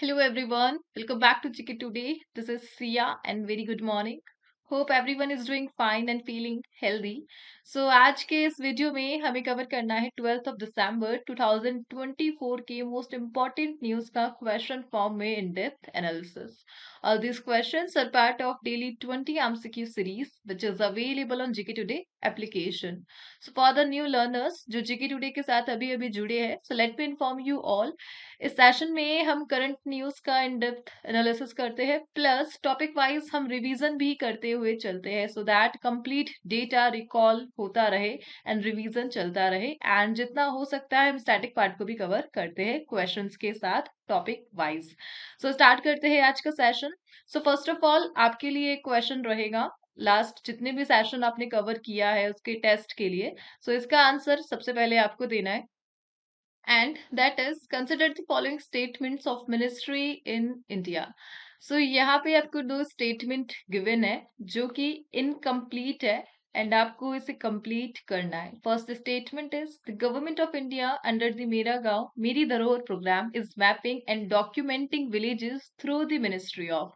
Hello everyone, welcome back to Chiki Today. This is Sia and very good morning. Hope everyone is doing fine and feeling healthy. So आज के इस video में हमें cover करना है 12th of December 2024 के most important news का question form में in depth analysis. All these questions are part of daily 20 MCQ series which is available on GK Today application. So for the new learners जो GK Today के साथ अभी अभी जुड़े हैं, so let me inform you all. इस session में हम करंट न्यूज का इन डेप्थ एनालिसिस करते हैं प्लस टॉपिक वाइज हम रिवीजन भी करते हुए चलते हैं so that complete data recall होता रहे एंड रिवीजन चलता रहे एंड जितना हो सकता है हम स्टैटिक पार्ट को भी कवर करते हैं क्वेश्चंस के साथ टॉपिक वाइज. सो स्टार्ट करते हैं आज का session. So first of all आपके लिए एक क्वेश्चन रहेगा लास्ट जितने भी सेशन आपने कवर किया है उसके टेस्ट के लिए. सो इसका आंसर सबसे पहले आपको देना है and that is consider the following statements of ministry in India. So यहाँ पे आपको दो स्टेटमेंट गिवन है जो कि इनकम्प्लीट है एंड आपको इसे कंप्लीट करना है. First statement is the government of India under the Mera Gaon Meri Dharohar programme is mapping and documenting villages through the ministry of.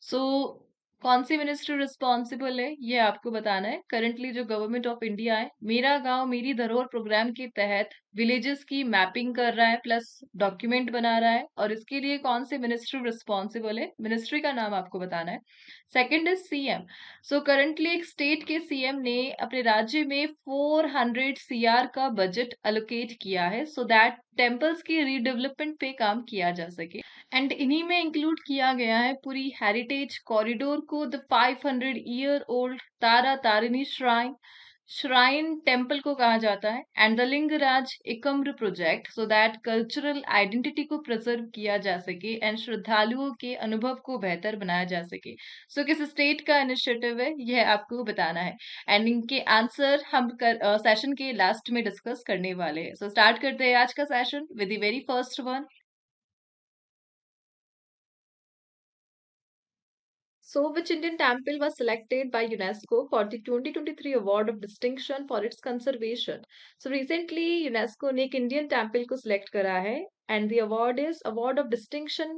So कौन सी मिनिस्ट्री रिस्पॉन्सिबल है ये आपको बताना है. करंटली जो गवर्नमेंट ऑफ इंडिया है मेरा गांव मेरी धरोहर प्रोग्राम के तहत विलेजेस की मैपिंग कर रहा है प्लस डॉक्यूमेंट बना रहा है और इसके लिए कौन से मिनिस्ट्री रिस्पॉन्सिबल है मिनिस्ट्री का नाम आपको बताना है. Second is CM. So currently एक स्टेट के सीएम ने अपने राज्य में 400 सीआर का बजट एलोकेट किया है सो दैट टेम्पल्स की रीडेवलपमेंट पे काम किया जा सके एंड इन्हीं में इंक्लूड किया गया है पूरी हेरिटेज कॉरिडोर को the 500 year old Tara Tarini shrine shrine temple को कहा जाता है and the Lingaraj Ekamra project so that cultural identity को प्रिजर्व किया जा सके एंड श्रद्धालुओं के अनुभव को बेहतर बनाया जा सके. सो किस स्टेट का इनिशिएटिव है यह आपको बताना है एंड इनके आंसर हम सेशन के लास्ट में डिस्कस करने वाले हैं. सो स्टार्ट करते हैं आज का session with the very first one. So, which Indian temple was selected by UNESCO for the 2023 Award of Distinction for its conservation? So, recently UNESCO ने एक Indian temple को select करा है and the award is Award of Distinction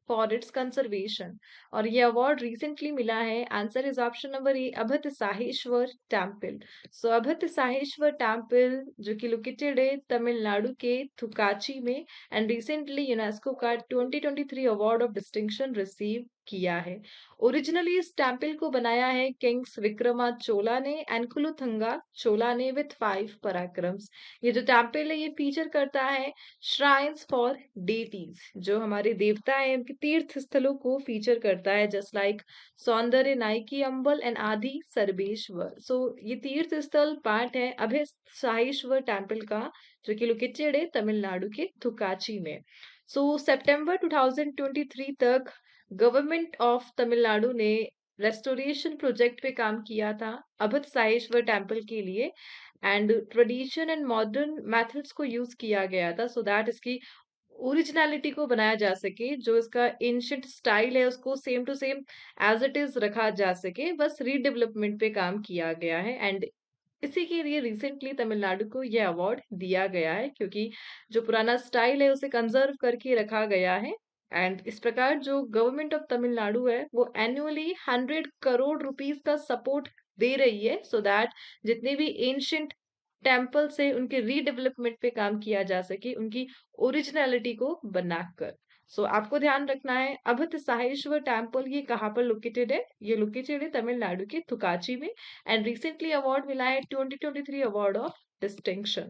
for its conservation. और ये award recently मिला है. Answer is option number A, अभत Saheshwar temple. So, अभत Saheshwar temple जो कि located है तमिलनाडु के थुकाची में and recently UNESCO का 2023 Award of Distinction receive किया है. ओरिजिनली इस टेम्पल को बनाया है किंग्स विक्रमा चोला ने एंड कुलुथंगा चोला ने विथ 5 पराक्रम्स. ये जो टेम्पल है ये फीचर करता है श्राइन्स फॉर डेटीज जो हमारे देवता हैं उनके तीर्थ स्थलों को फीचर करता है जस्ट लाइक सौंदर्य नायकी अम्बल एंड आदि सर्वेश्वर. सो ये तीर्थ स्थल पार्ट है अभय साहेश्वर टेम्पल का जो कि लोकेटेड है तमिलनाडु के थुकाची में. सो सितंबर 2023 तक गवर्नमेंट ऑफ तमिलनाडु ने रेस्टोरेशन प्रोजेक्ट पे काम किया था अभत साहेश्वर टेम्पल के लिए and tradition and modern methods को यूज किया गया था सो दैट इसकी ओरिजिनलिटी को बनाया जा सके. जो इसका एंशियंट स्टाइल है उसको same to same as it is रखा जा सके. बस रीडेवलपमेंट पे काम किया गया है एंड इसी के लिए रिसेंटली तमिलनाडु को यह अवार्ड दिया गया है क्योंकि जो पुराना स्टाइल है उसे कंजर्व करके रखा गया है. एंड इस प्रकार जो गवर्नमेंट ऑफ तमिलनाडु है वो एनुअली 100 करोड़ रुपीस का सपोर्ट दे रही है सो दैट जितने भी एंशियंट टेम्पल्स है उनके रीडेवलपमेंट पे काम किया जा सके उनकी ओरिजिनलिटी को बनाकर. सो आपको ध्यान रखना है अभत साहेश्वर टेम्पल ये कहाँ पर लोकेटेड है. ये लोकेटेड है तमिलनाडु के थुकाची में एंड रिसेंटली अवार्ड मिला है 2023 award of distinction.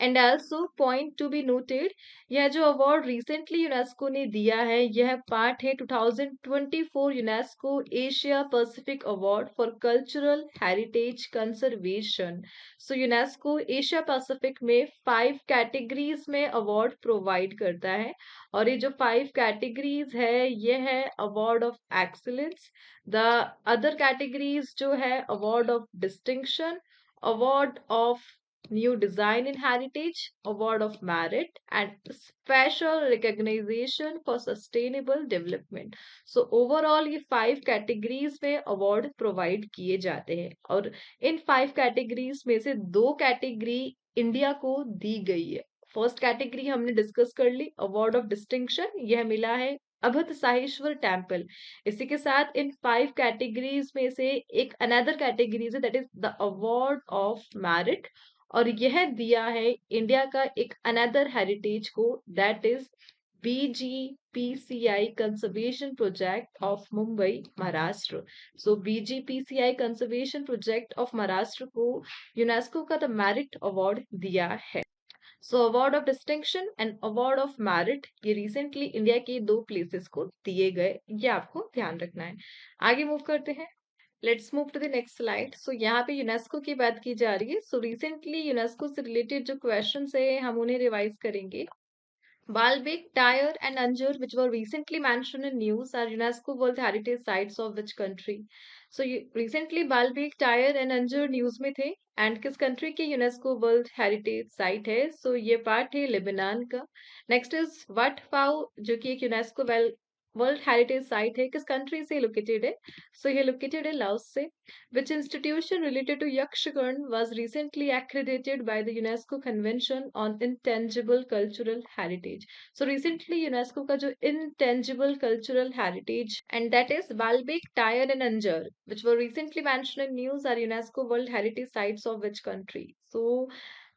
And also point to be noted यह जो अवार्ड रिसेंटली यूनेस्को ने दिया है यह पार्ट है 2024 UNESCO Asia Pacific award for cultural heritage conservation. So UNESCO Asia Pacific में 5 कैटेगरीज में अवार्ड प्रोवाइड करता है और ये जो 5 कैटेगरीज है ये है award of excellence. The other categories जो है award of distinction, award of New Design in Heritage, Award of Merit, and Special Recognition for Sustainable Development. So overall ये 5 कैटेगरीज में अवार्ड प्रोवाइड किए जाते हैं और इन 5 कैटेगरीज में से 2 कैटेगरी इंडिया को दी गई है. फर्स्ट कैटेगरी हमने डिस्कस कर ली, अवार्ड ऑफ डिस्टिंक्शन, यह मिला है अभत साहेश्वर टेम्पल। इसी के साथ इन 5 कैटेगरीज में से एक अनदर कैटेगरीज है, that is the award of merit, और यह दिया है इंडिया का एक अनदर हेरिटेज को, that is BGPCI conservation project of Mumbai Maharashtra. So BGPCI conservation project of Maharashtra को यूनेस्को का द मेरिट अवार्ड दिया है। So award of distinction and award of merit ये रिसेंटली इंडिया के 2 प्लेसेस को दिए गए, ये आपको ध्यान रखना है। आगे मूव करते हैं, let's move to the next slide. So यहाँ पे यूनेस्को की बात की जा रही है। सो रिसेंटली यूनेस्को से रिलेटेड जो क्वेश्चन है हम उन्हें रिवाइज करेंगे। Baalbek, Tyre, and Anjur, which were recently mentioned in news, are UNESCO World Heritage Sites of which country? So recently Baalbek, Tyre, and Anjur news में थे, and किस country के UNESCO World Heritage Site है? So ये part है Lebanon का। Next is Wat Phao, जो कि एक UNESCO वर्ल्ड हेरिटेज साइट है, किस कंट्री से लोकेटेड है? सो ये लोकेटेड है लाओस से। Which institution related to Yakshagana was recently accredited by the UNESCO convention on intangible cultural heritage. So recently UNESCO का जो intangible cultural heritage and that is Baalbek, Tyre and Anjar which were recently mentioned in news are UNESCO world heritage sites of which country? So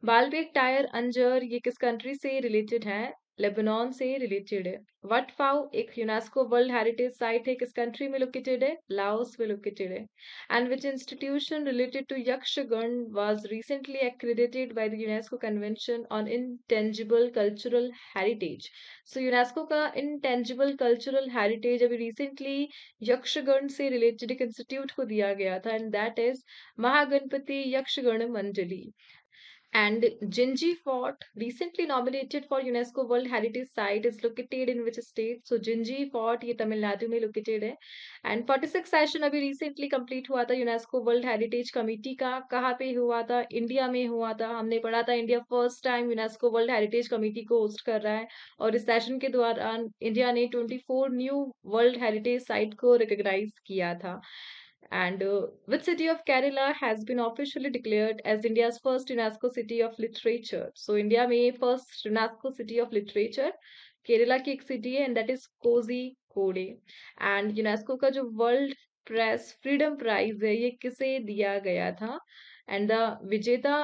Baalbek, Tyre, Anjar ये किस country से related है? Lebanon से related है। What फाओ एक UNESCO world heritage site है, किस country में लोकेटेड है? लाओस में लोकेटेड है। And which institution related to Yakshagana was recently accredited by the UNESCO convention on intangible cultural heritage? So UNESCO का इंटेंजिबल कल्चरल हेरिटेज अभी रिसेंटली यक्षगण से रिलेटेड एक इंस्टीट्यूट को दिया गया था, and that is Mahaganapati Yakshagana Mandali. And Jinji Fort, recently nominated for UNESCO World Heritage Site, is located in which state? So Jinji Fort ये तमिलनाडु में located है। And 46 सेशन अभी recently complete हुआ था यूनेस्को वर्ल्ड हेरिटेज कमिटी का। कहाँ पे हुआ था? इंडिया में हुआ था। हमने पढ़ा था India first time UNESCO world heritage committee को होस्ट कर रहा है, और इस सेशन के दौरान इंडिया ने 24 न्यू वर्ल्ड हेरिटेज साइट को रिकॉग्नाइज किया था। And which city of Kerala has been officially declared as India's first UNESCO City of Literature? So India में first UNESCO City of Literature Kerala की एक सिटी है, and that is Kozhikode. And UNESCO का जो world press freedom prize है ये किसे दिया गया था? एंड द विजेता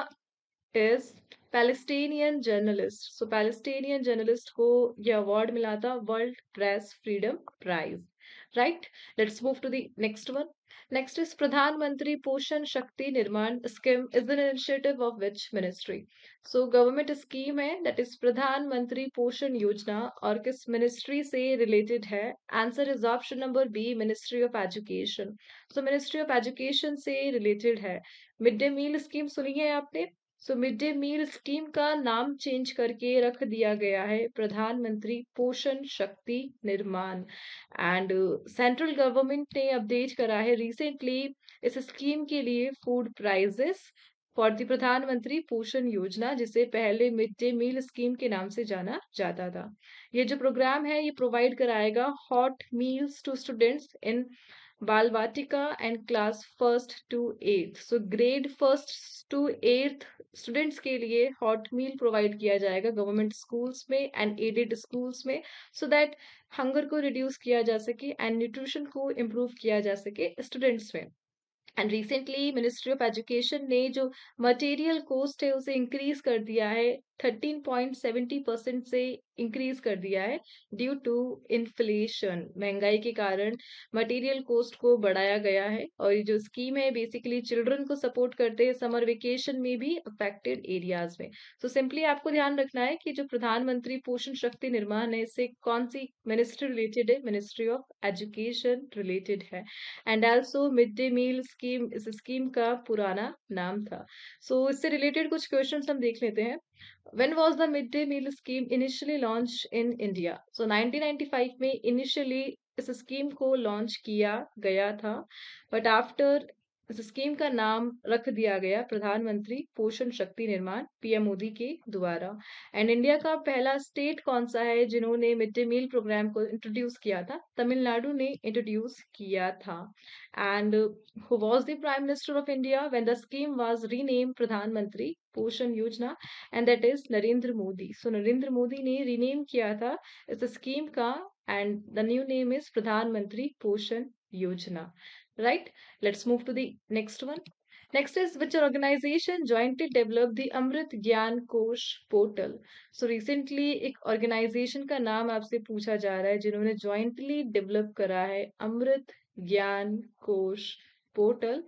is Palestinian journalist. So Palestinian journalist को ये अवार्ड मिला था, world press freedom prize. Right, let's move to the next one. Next is Pradhan Mantri पोषण शक्ति निर्माण scheme is an initiative of which ministry? So government scheme है, that is Pradhan Mantri Poshan योजना, और किस मिनिस्ट्री से रिलेटेड है? Answer is option number B, ministry of education. So ministry of education से रिलेटेड है। मिड डे मील स्कीम सुनी है आपने? So mid day meal scheme का नाम चेंज करके रख दिया गया है प्रधानमंत्री पोषण शक्ति निर्माण। एंड सेंट्रल गवर्नमेंट ने अपडेट करा है रिसेंटली इस स्कीम के लिए फूड प्राइजेस फॉर द प्रधानमंत्री पोषण योजना, जिसे पहले मिड डे मील स्कीम के नाम से जाना जाता था। ये जो प्रोग्राम है ये प्रोवाइड कराएगा hot meals to students in Bal Vatika and class first to eighth. So grade first to eighth students के लिए हॉट मील प्रोवाइड किया जाएगा गवर्नमेंट स्कूल्स में एंड एडेड स्कूल्स में, सो दैट हंगर को रिड्यूस किया जा सके एंड न्यूट्रिशन को इम्प्रूव किया जा सके स्टूडेंट्स में। And recently ministry of education ने जो मटेरियल कॉस्ट है उसे इंक्रीज कर दिया है, 13.70% से इंक्रीज कर दिया है ड्यू टू इन्फ्लेशन। महंगाई के कारण मटेरियल कॉस्ट को बढ़ाया गया है, और ये जो स्कीम है बेसिकली चिल्ड्रन को सपोर्ट करते हैं समर वेकेशन में भी अफेक्टेड एरियाज में। तो सिंपली आपको ध्यान रखना है कि जो प्रधानमंत्री पोषण शक्ति निर्माण है इससे कौन सी मिनिस्ट्री रिलेटेड है? मिनिस्ट्री ऑफ एजुकेशन रिलेटेड है। And also mid day meal scheme इस स्कीम का पुराना नाम था। सो इससे रिलेटेड कुछ क्वेश्चंस हम देख लेते हैं। When was the midday meal scheme initially launched in India? So 1995 में initially इस स्कीम को लॉन्च किया गया था, बट आफ्टर इस स्कीम का नाम रख दिया गया प्रधानमंत्री पोषण शक्ति निर्माण, पीएम मोदी के द्वारा। एंड इंडिया का पहला स्टेट कौन सा है जिन्होंने मिड डे मील प्रोग्राम को इंट्रोड्यूस किया था? तमिलनाडु ने इंट्रोड्यूस किया था। And who was the prime minister of India when the scheme was rename Pradhan Mantri Poshan Yojana? And that is Narendra Modi. So Narendra Modi ने रीनेम किया था इस स्कीम का, and the new name is Pradhan Mantri Poshan योजना। Right? Let's move to the next one. Next is which organization jointly developed the Amrit Gyan Kosh portal? So recently एक organization का नाम आपसे पूछा जा रहा है जिन्होंने jointly develop करा है अमृत ज्ञान कोश पोर्टल।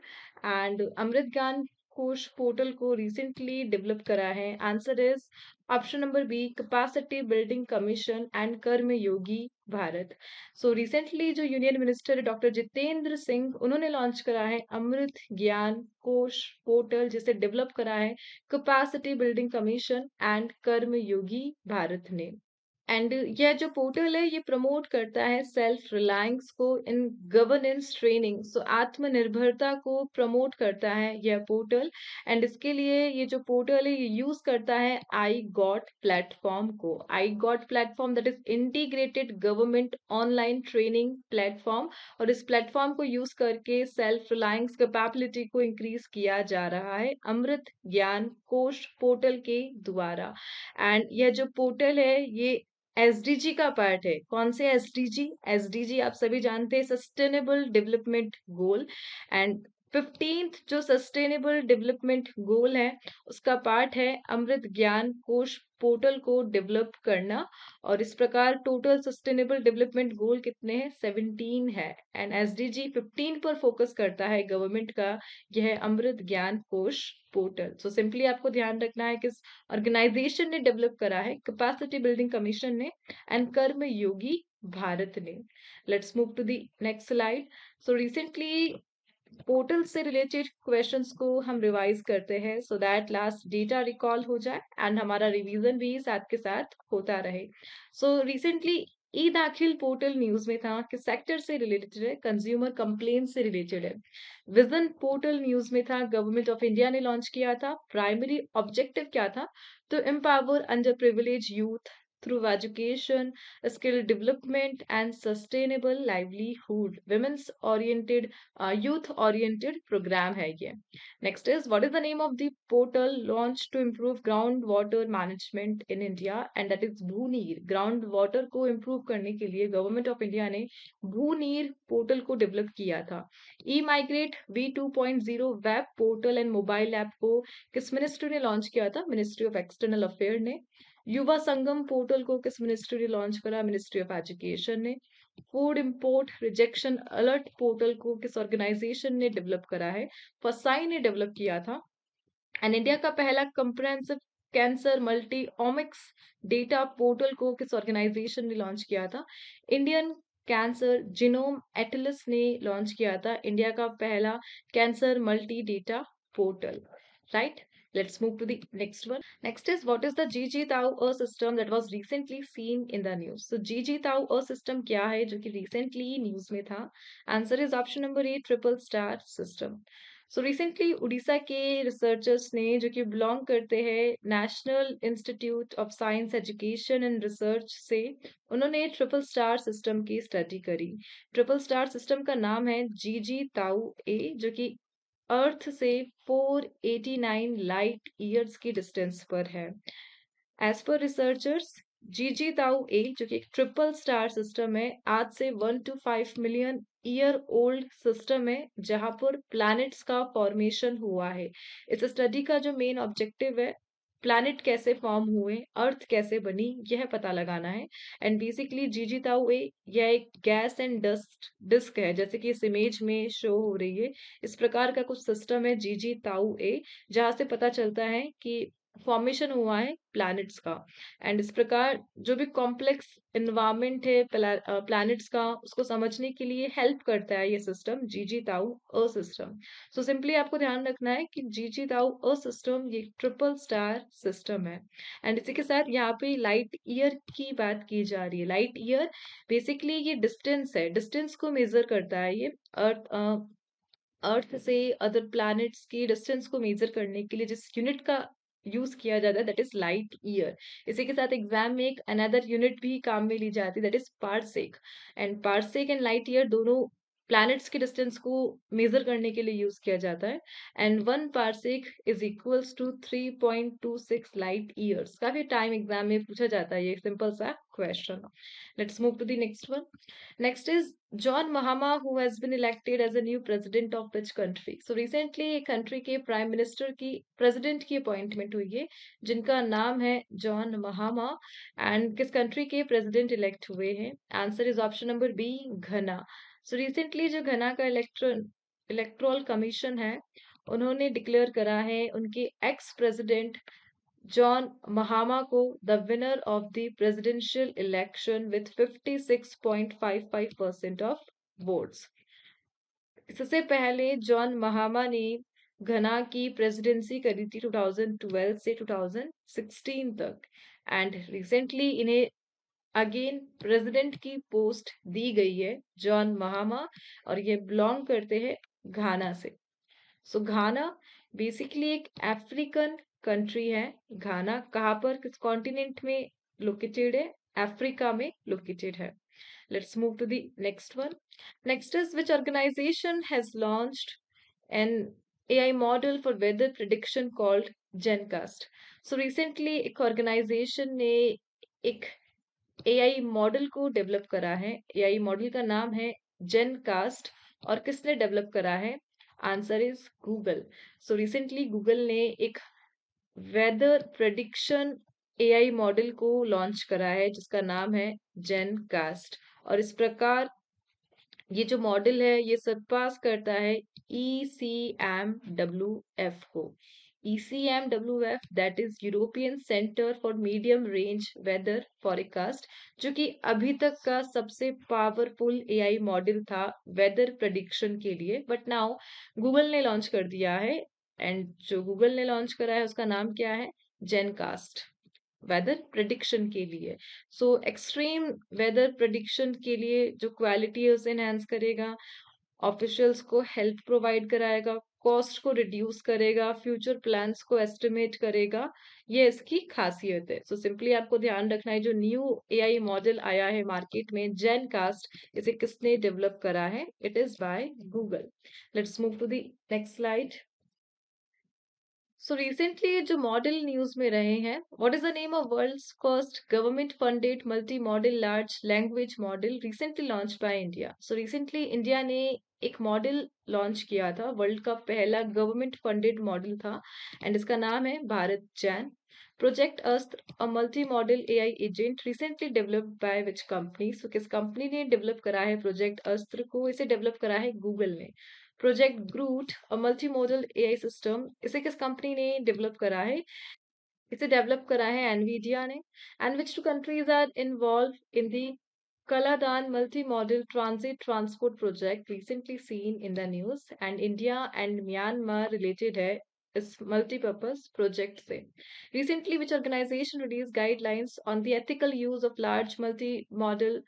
एंड अमृत ज्ञान कोश पोर्टल को रिसेंटली डेवलप करा है। Answer is option number B, capacity building commission and Karma Yogi Bharat. So recently जो union minister doctor Jitendra Singh, उन्होंने लॉन्च करा है अमृत ज्ञान कोश पोर्टल, जिसे डेवलप करा है capacity building commission and Karma Yogi Bharat ने। एंड यह जो पोर्टल है ये प्रमोट करता है सेल्फ रिलायंस को इन गवर्नेंस ट्रेनिंग। सो आत्मनिर्भरता को प्रमोट करता है यह पोर्टल। एंड इसके लिए ये जो पोर्टल है ये यूज करता है आई गॉट प्लेटफॉर्म को। I got platform that is integrated government online training platform. और इस प्लेटफॉर्म को यूज करके सेल्फ रिलायंस कैपेबिलिटी को इंक्रीज किया जा रहा है अमृत ज्ञान कोश पोर्टल के द्वारा। एंड यह जो पोर्टल है ये एसडीजी का पार्ट है। कौन से एसडीजी? एसडीजी आप सभी जानते हैं, sustainable development goal. And 15th जो सस्टेनेबल डेवलपमेंट गोल है उसका पार्ट है अमृत ज्ञान कोश पोर्टल को डेवलप करना। और इस प्रकार टोटल सस्टेनेबल डेवलपमेंट गोल कितने हैं? 17 है। एंड एसडीजी 15 पर फोकस करता है गवर्नमेंट का यह अमृत ज्ञान कोश पोर्टल। सो सिंपली आपको ध्यान रखना है कि ऑर्गेनाइजेशन ने डेवलप करा है, कैपेसिटी बिल्डिंग कमीशन ने एंड कर्म योगी भारत ने। Let's move to the next slide. So recently portal से रिलेटेड क्वेश्चंस को हम रिवाइज करते हैं so that last data recall हो जाए एंड हमारा रिवीजन भी साथ के साथ होता रहे। सो रिसेंटली ई दाखिल पोर्टल न्यूज में था कि सेक्टर से रिलेटेड है, कंज्यूमर कंप्लेन से रिलेटेड है। विजन पोर्टल न्यूज में था, गवर्नमेंट ऑफ इंडिया ने लॉन्च किया था। प्राइमरी ऑब्जेक्टिव क्या था? तो empower under privilege youth through education, skill development and sustainable livelihood, women's oriented youth oriented program है ये। Next is what is the name of the portal launched to improve groundwater management in India? And that is Bhuneer. Ground water को improve करने के लिए government of India ने भूनीर portal को develop किया था। E migrate V2.0 web portal and mobile app को किस मिनिस्ट्री ने लॉन्च किया था? मिनिस्ट्री ऑफ एक्सटर्नल अफेयर ने। युवा संगम पोर्टल को किस मिनिस्ट्री ने लॉन्च करा? मिनिस्ट्री ऑफ एजुकेशन ने। Food import rejection alert portal को किस ऑर्गेनाइजेशन ने डेवलप करा है? फसाई ने डेवलप किया था। एंड इंडिया का पहला comprehensive cancer multi omics data portal को किस ऑर्गेनाइजेशन ने लॉन्च किया था? इंडियन कैंसर जीनोम एटलस ने लॉन्च किया था इंडिया का पहला cancer multi data portal. Right? Let's move to the next one. Next is what is the GG Tau A system that was recently seen in the news? So GG Tau A system क्या है जो कि recently news में था? Answer is option number A, triple star system. So recently Orissa के researchers ने जो कि बिलोंग करते हैं national institute of science education and research से, उन्होंने ट्रिपल स्टार सिस्टम की स्टडी करी। ट्रिपल स्टार सिस्टम का नाम है जीजी ताऊ ए, जो कि अर्थ से 489 लाइट ईयर्स की डिस्टेंस पर है। एज पर रिसर्चर्स जीजी ताऊ ए जो कि एक ट्रिपल स्टार सिस्टम है, आज से 1 to 5 million year old system है जहां पर प्लैनेट्स का फॉर्मेशन हुआ है। इस स्टडी का जो मेन ऑब्जेक्टिव है, प्लैनेट कैसे फॉर्म हुए, अर्थ कैसे बनी, यह पता लगाना है। एंड बेसिकली जीजी ताऊ ए यह एक गैस एंड डस्ट डिस्क है, जैसे कि इस इमेज में शो हो रही है। इस प्रकार का कुछ सिस्टम है जीजी ताऊ ए, जहां से पता चलता है कि फॉर्मेशन हुआ है प्लैनेट्स का। एंड इस प्रकार जो भी कॉम्प्लेक्स इन्वायरमेंट है प्लैनेट्स का, उसको समझने के लिए हेल्प करता है ये सिस्टम जीजी ताऊ अ सिस्टम। सो सिंपली आपको ध्यान रखना है कि जीजी ताऊ अ सिस्टम ये ट्रिपल स्टार सिस्टम है। एंड इसी के साथ यहाँ पे लाइट ईयर की बात की जा रही है। लाइट ईयर बेसिकली ये डिस्टेंस है, डिस्टेंस को मेजर करता है ये अर्थ अर्थ से अदर प्लैनेट्स की डिस्टेंस को मेजर करने के लिए जिस यूनिट का यूज किया जाता है दैट इज लाइट ईयर। इसी के साथ एग्जाम में एक अनदर यूनिट भी काम में ली जाती है that is parsec. And parsec and light year दोनों प्लैनेट्स की डिस्टेंस को मेजर करने के लिए यूज किया जाता है। And 1 parsec is equals to 3.26 light years. काफी टाइम एग्जाम में पूछा जाता है ये सिंपल सा question. Let's move to the next one. Next is John Mahama, who has been elected as a new president of which country? So recently एक country के prime minister की president की appointment हुई है जिनका नाम है जॉन महामा। एंड किस country के president elect हुए हैं? Answer is option number B, घना। So recently जो घना का electoral commission है उन्होंने डिक्लेयर करा है उनके एक्स प्रेसिडेंट जॉन महामा को the winner of the presidential election with 56.55% of votes. इससे पहले जॉन महामा ने घना की प्रेसिडेंसी करी थी 2012 से 2016 तक। एंड रिसेंटली इन्हें अगेन प्रेसिडेंट की पोस्ट दी गई है जॉन महामा और ये बिलोंग करते हैं घाना से। सो घाना बेसिकली एक अफ्रीकन कंट्री है। घाना कहाँ पर किस कॉन्टिनेंट में लोकेटेड है? अफ्रीका में लोकेटेड है। Let's move to the next one. Next is which organisation has launched an AI model for weather prediction called GenCast. So recently एक ऑर्गेनाइजेशन ने एक एआई मॉडल को डेवलप करा है। एआई मॉडल का नाम है जेनकास्ट। और किसने डेवलप करा है? Answer is Google. So recently Google ने एक वेदर प्रेडिक्शन एआई मॉडल को लॉन्च करा है जिसका नाम है जेनकास्ट। और इस प्रकार ये जो मॉडल है ये सरपास करता है ECMWF को। ECMWF that is European centre for medium range weather forecast, जो कि अभी तक का सबसे पावरफुल एआई मॉडल था वेदर प्रेडिक्शन के लिए। बट नाउ गूगल ने लॉन्च कर दिया है। एंड जो गूगल ने लॉन्च करा है उसका नाम क्या है? जेनकास्ट, वेदर प्रेडिक्शन के लिए। सो एक्सट्रीम वेदर प्रेडिक्शन के लिए जो क्वालिटी है उसे एनहांस करेगा, ऑफिशियल्स को हेल्प प्रोवाइड कराएगा, कॉस्ट को रिड्यूस करेगा, फ्यूचर प्लान्स को एस्टिमेट करेगा। ये इसकी खासियत है। सो सिंपली आपको ध्यान रखना है जो न्यू एआई मॉडल आया है मार्केट में जेनकास्ट, इसे किसने डेवलप करा है? It is by Google. Let's move to the next slide. So recently जो मॉडल न्यूज में रहे हैं, what is the name of world's first government funded multi modal large language model recently launch by India? So recently India ने एक model launch किया था, world का पहला गवर्नमेंट फंडेड मॉडल था। एंड इसका नाम है Bharat Gen. Project Astra, a multi modal AI agent recently developed by which company? So किस कंपनी ने डेवलप करा है प्रोजेक्ट अस्त्र को? इसे डेवलप करा है गूगल ने। Project Groot, a multi modal AI system, इसे किस कंपनी ने डेवलप करा है? इसे डेवलप करा है एनवीडिया ने। And which two countries are involve in the Kaladan multi modal transit transport project recently seen in the news? And India and Myanmar related है इस मल्टीपर्पज प्रोजेक्ट से। Recently which organisation release guidelines on the ethical use of large multi modal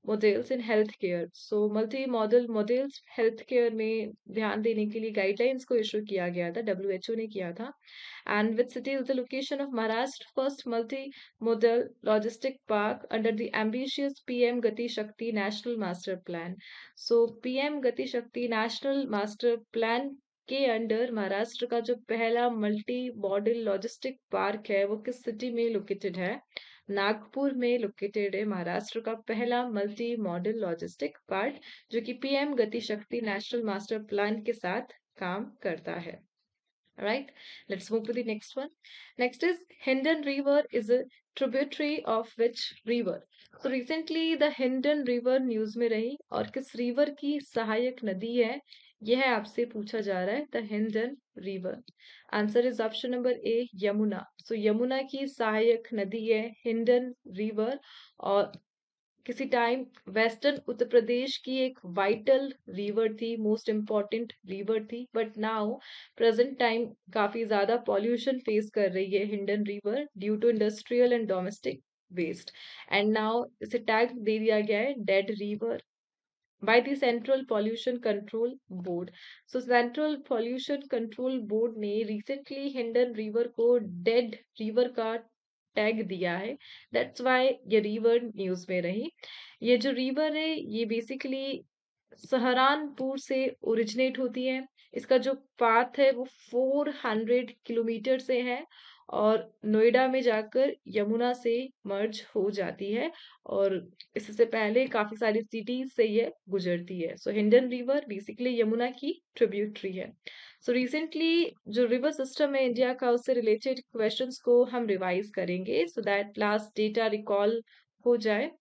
models in health care? So multi modal models health care में ध्यान देने के लिए guidelines को issue किया गया था, WHO ने किया था। And which city is the location of Maharashtra first multi modal logistic park under the ambitious PM गति शक्ति नेशनल मास्टर प्लान? सो PM गति शक्ति नेशनल मास्टर प्लान के अंडर महाराष्ट्र का जो पहला मल्टी मॉडल लॉजिस्टिक पार्क है वो किस सिटी में लोकेटेड है? नागपुर में लोकेटेड है महाराष्ट्र का पहला मल्टी मॉडल लॉजिस्टिक पार्क, जो कि PM गति शक्ति नेशनल मास्टर प्लान के साथ काम करता है। Right, let's move to the next one. Next is Hindon River is a tributary of which river? So recently the Hindon River news में रही और किस रिवर की सहायक नदी है यह आपसे पूछा जा रहा है। The Hindon river. Answer is option number A, Yamuna. So Yamuna की सहायक नदी है हिंडन रिवर। और किसी टाइम वेस्टर्न उत्तर प्रदेश की एक वाइटल रिवर थी, मोस्ट इम्पॉर्टेंट रिवर थी। बट नाउ प्रेजेंट टाइम काफी ज्यादा पॉल्यूशन फेस कर रही है Hindon river due to industrial and domestic waste. And now इसे टैग दे दिया गया है dead river. by the Central Pollution Control Board. So Central Pollution Control Board ने recently हिंडन रिवर को डेड रिवर का टैग दिया है. दैट्स वाई ये रिवर न्यूज में रही. ये जो रिवर है ये बेसिकली सहारनपुर से ओरिजिनेट होती है. इसका जो पाथ है वो 400 किलोमीटर से है और नोएडा में जाकर यमुना से मर्ज हो जाती है और इससे पहले काफी सारी सिटीज से ये गुजरती है. सो हिंडन रिवर बेसिकली यमुना की ट्रिब्यूटरी है. सो रिसेंटली जो रिवर सिस्टम है इंडिया का उससे रिलेटेड क्वेश्चंस को हम रिवाइज करेंगे सो दैट लास्ट डेटा रिकॉल हो जाए.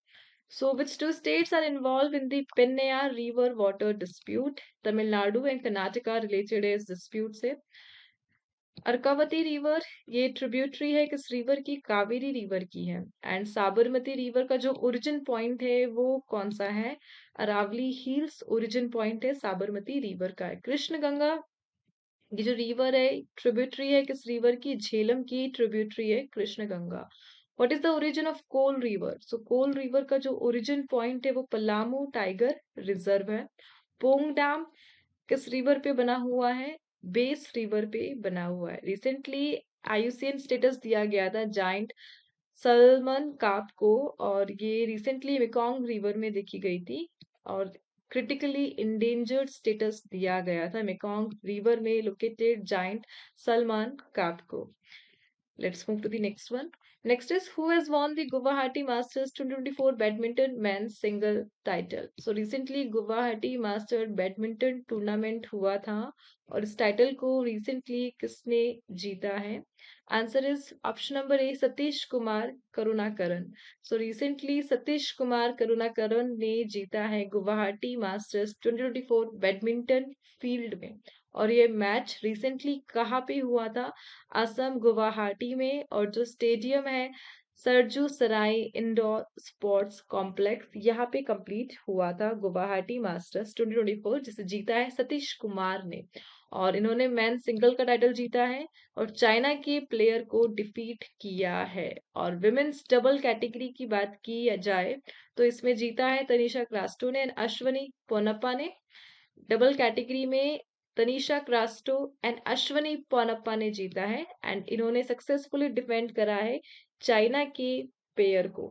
So, which two states are involved in the Pennaya River water dispute? Tamil Nadu and Karnataka related is dispute से. अर्कावती रिवर ये ट्रिब्यूटरी है किस रिवर की? कावेरी रिवर की है. एंड साबरमती रिवर का जो ओरिजिन पॉइंट है वो कौन सा है? अरावली हिल्स ओरिजिन पॉइंट है साबरमती रिवर का है. कृष्ण गंगा ये जो रिवर है ट्रिब्यूटरी है किस रिवर की? झेलम की ट्रिब्यूटरी है Krishna Ganga. What is the origin of Kol river? So Kol river का जो ओरिजिन पॉइंट है वो पलामू टाइगर रिजर्व है. पोंग डैम किस रिवर पे बना हुआ है? बेस रिवर पे बना हुआ है. रिसेंटली आईयूसीएन स्टेटस दिया गया था जाइंट सलमन कार्प को और ये रिसेंटली मेकॉन्ग रिवर में देखी गई थी और क्रिटिकली इंडेंजर्ड स्टेटस दिया गया था मेकॉन्ग रिवर में लोकेटेड जाइंट सलमान कार्प को. Let's move to the next one. Next is who has won the Guwahati Masters 2024 Badminton Men's Single title. So recently Guwahati Masters Badminton Tournament हुआ था और इस title को recently किसने जीता है? Answer is option number A Satish Kumar Karunakaran. So recently Satish Kumar Karunakaran ने जीता है गुवाहाटी मास्टर्स 2024 बैडमिंटन फील्ड में और ये मैच रिसेंटली कहाँ पे हुआ था? असम गुवाहाटी में और जो स्टेडियम है सरजू सराय इंडोर स्पोर्ट्स कॉम्प्लेक्स यहाँ पे कंप्लीट हुआ था गुवाहाटी मास्टर्स 2024 जिसे जीता है सतीश कुमार ने और इन्होंने मैन सिंगल का टाइटल जीता है और चाइना के प्लेयर को डिफीट किया है. और विमेन्स डबल कैटेगरी की बात की जाए तो इसमें जीता है तनिषा क्रास्टो ने एंड अश्वनी पोनप्पा ने. डबल कैटेगरी में तनिषा क्रास्टो एंड अश्वनी पोनप्पा ने जीता है एंड इन्होंने सक्सेसफुली डिफेंड करा है चाइना के पेयर को.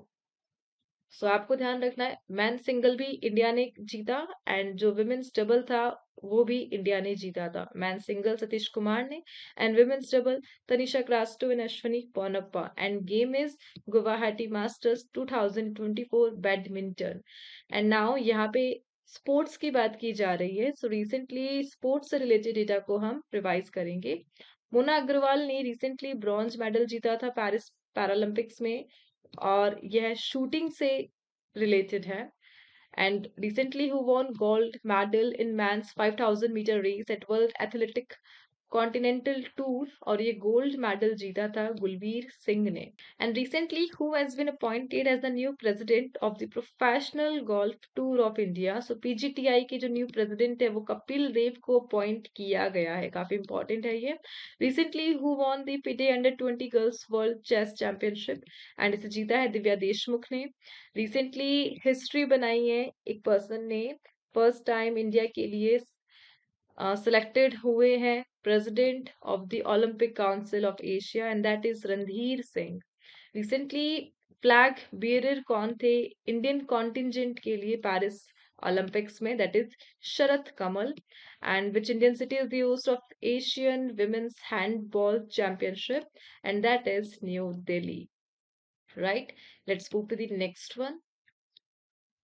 सो आपको ध्यान रखना है मैन सिंगल भी इंडिया ने जीता एंड जो विमेन्स डबल था वो भी इंडिया ने जीता था. मैन सिंगल सतीश कुमार ने and women's double Tanisha Crasto and Ashwani Ponnappa end game is Guwahati masters 2024 badminton. And now यहाँ पे स्पोर्ट्स की बात की जा रही है. सो रिसेंटली स्पोर्ट्स से रिलेटेड डेटा को हम रिवाइज करेंगे. मोना अग्रवाल ने रिसेंटली ब्रॉन्ज मेडल जीता था पेरिस पैरालंपिक्स में और यह शूटिंग से रिलेटेड है. And recently who won gold medal in men's 5000 meter race at World Athletic continental tour और ये गोल्ड मेडल जीता था गुलवीर सिंह ने. And recently who has been appointed as the new president of the professional golf tour of India. So PGTI के जो new president है वो कपिल देव को अपॉइंट किया गया है. काफी इंपॉर्टेंट है ये. Recently who won the FIDE under 20 girls world chess championship एंड इसे जीता है दिव्या देशमुख ने. रिसेंटली हिस्ट्री बनाई है एक पर्सन ने. फर्स्ट टाइम इंडिया के लिए selected हुए हैं president of the Olympic council of Asia and that is Randhir Singh. Recently flag bearer कौन थे इंडियन कॉन्टिजेंट के लिए पेरिस ओलंपिक्स में? That is Sharath Kamal. And which Indian city is the host of Asian women's handball championship and that is New Delhi. Right, let's move to the next one.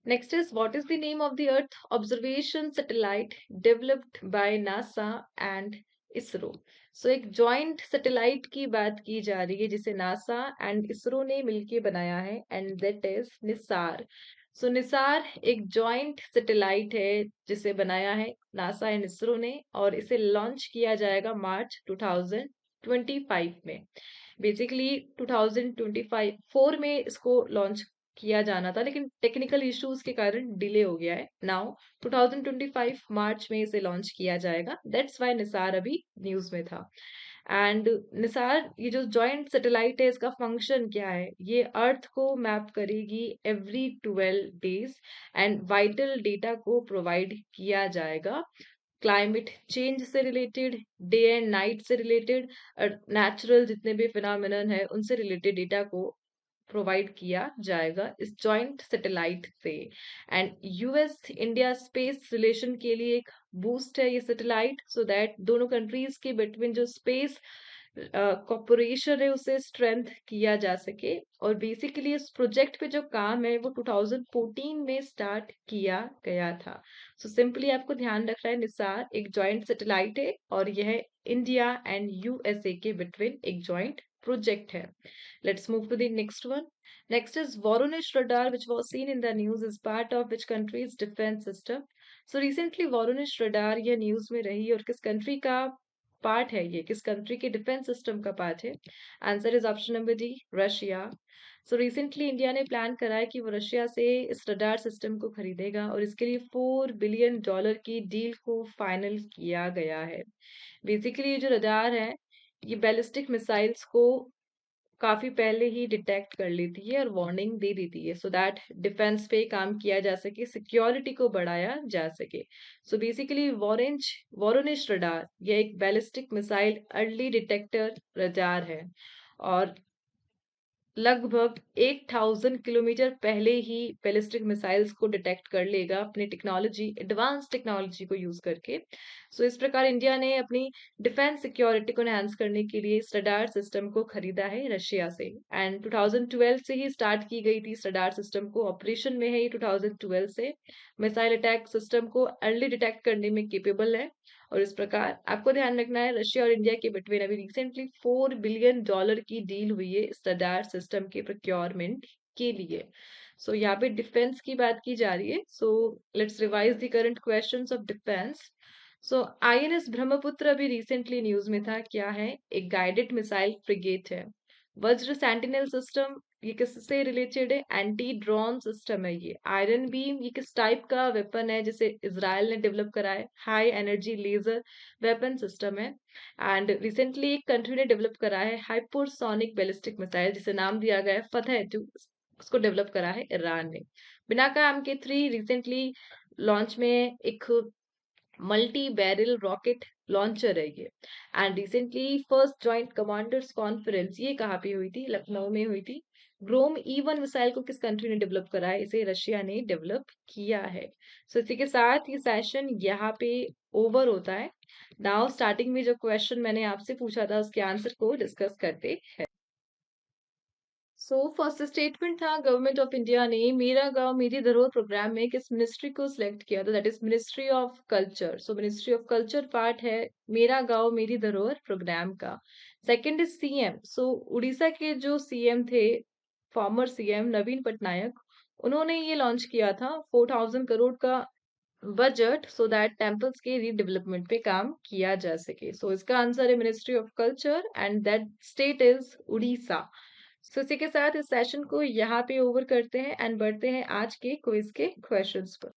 Next is what is the name of the Earth observation satellite developed by NASA and ISRO? So एक joint satellite की बात की जा रही है जिसे NASA and ISRO ने मिलके बनाया है and that is Nisar. So Nisar एक joint satellite है जिसे बनाया है NASA and ISRO ने और इसे लॉन्च किया जाएगा मार्च 2025 में. बेसिकली 2024 में इसको लॉन्च किया जाना था लेकिन टेक्निकल इश्यूज के कारण डिले हो गया है. नाउ 2025 मार्च में इसे लॉन्च किया जाएगा. दैट्स व्हाई निसार अभी न्यूज में था. एंड निसार, ये जो जॉइंट सैटेलाइट है इसका फंक्शन क्या है? ये अर्थ को मैप करेगी every 12 days and vital data को प्रोवाइड किया जाएगा, क्लाइमेट चेंज से रिलेटेड, डे एंड नाइट से रिलेटेड, नेचुरल जितने भी फिनोमिनन है उनसे रिलेटेड डेटा को प्रोवाइड किया जाएगा इस जॉइंट सैटेलाइट से। And US India space relation के लिए एक बूस्ट है ये सैटेलाइट, सो दैट दोनों कंट्रीज के बिटवीन जो स्पेस कॉपरेशन है उसे स्ट्रेंथ किया जा सके। और बेसिकली इस प्रोजेक्ट पे जो काम है वो 2014 में स्टार्ट किया गया था। सो सिंपली आपको ध्यान रखना है, निसार एक जॉइंट सैटेलाइट है और यह इंडिया एंड यूएसए के बिटवीन एक जॉइंट project है। Let's move to the next one. Next is Voronezh radar, which was seen in the news, is part of which country's defense system? So recently Voronezh radar ये news में रही और किस country का part है, ये किस कंट्री के डिफेंस सिस्टम का पार्ट है? Answer is option number D, Russia. So recently India ने प्लान करा है कि वो रशिया से इस रडार सिस्टम को खरीदेगा और इसके लिए $4 बिलियन की डील को फाइनल किया गया है। बेसिकली ये जो रडार है ये बैलिस्टिक मिसाइल्स को काफी पहले ही डिटेक्ट कर लेती है और वार्निंग दे देती है, सो दैट डिफेंस पे काम किया जा सके, सिक्योरिटी को बढ़ाया जा सके। सो बेसिकली वोरोनिश रडार ये एक ballistic missile early detector radar है और लगभग 1000 किलोमीटर पहले ही बैलिस्टिक मिसाइल्स को डिटेक्ट कर लेगा अपनी टेक्नोलॉजी, एडवांस टेक्नोलॉजी को यूज करके। सो इस प्रकार इंडिया ने अपनी डिफेंस सिक्योरिटी को एनहांस करने के लिए इस रडार सिस्टम को खरीदा है रशिया से। एंड 2012 से ही स्टार्ट की गई थी इस रडार सिस्टम को, ऑपरेशन में है ये 2012 से। मिसाइल अटैक सिस्टम को अर्ली डिटेक्ट करने में केपेबल है। और इस प्रकार आपको ध्यान रखना है, रशिया और इंडिया के बिटवीन अभी रिसेंटली $4 बिलियन की डील हुई है इस रडार सिस्टम के प्रोक्योरमेंट के लिए। सो यहाँ पे डिफेंस की बात की जा रही है। So let's revise the current questions of defence. So INS Brahmaputra अभी रिसेंटली न्यूज में था, क्या है? एक गाइडेड मिसाइल फ्रिगेट है। वज्र सेंटिनल सिस्टम ये किससे रिलेटेड है? एंटी ड्रोन सिस्टम है ये। आयरन बीम ये किस टाइप का वेपन है जिसे इसराइल ने डेवलप करा है? High energy laser weapon system है। एंड रिसेंटली एक कंट्री ने डेवलप करा है हाइपरसोनिक बैलिस्टिक मिसाइल जिसे नाम दिया गया है फतेह 2, उसको डेवलप करा है ईरान ने। बिना काम के 3 रिसेंटली लॉन्च में एक मल्टी बैरल रॉकेट लॉन्चर है ये। And recently first joint commanders conference ये कहाँ पे हुई थी? लखनऊ में हुई थी। ग्रोम E1 मिसाइल को किस कंट्री ने डेवलप करा है? इसे रशिया ने डेवलप किया है। सो इसी के साथ ये सेशन यहाँ पे ओवर होता है। नाउ स्टार्टिंग में जो क्वेश्चन मैंने आपसे पूछा था उसके आंसर को डिस्कस करते हैं। सो फर्स्ट स्टेटमेंट था, गवर्नमेंट ऑफ इंडिया ने मेरा गांव मेरी धरोहर प्रोग्राम में किस मिनिस्ट्री को सिलेक्ट किया था? That is ministry of culture. So ministry of culture part है मेरा गांव मेरी धरोहर प्रोग्राम का। Second is CM. So Orissa के जो सीएम थे, फॉर्मर सीएम नवीन पटनायक, उन्होंने ये लॉन्च किया था 4000 करोड़ का बजट, सो दैट टेम्पल्स के रीडेवलपमेंट पे काम किया जा सके। सो इसका आंसर है ministry of culture and that state is Orissa. So इसी के साथ इस सेशन को यहाँ पे ओवर करते हैं एंड बढ़ते हैं आज के क्विज के क्वेश्चंस पर।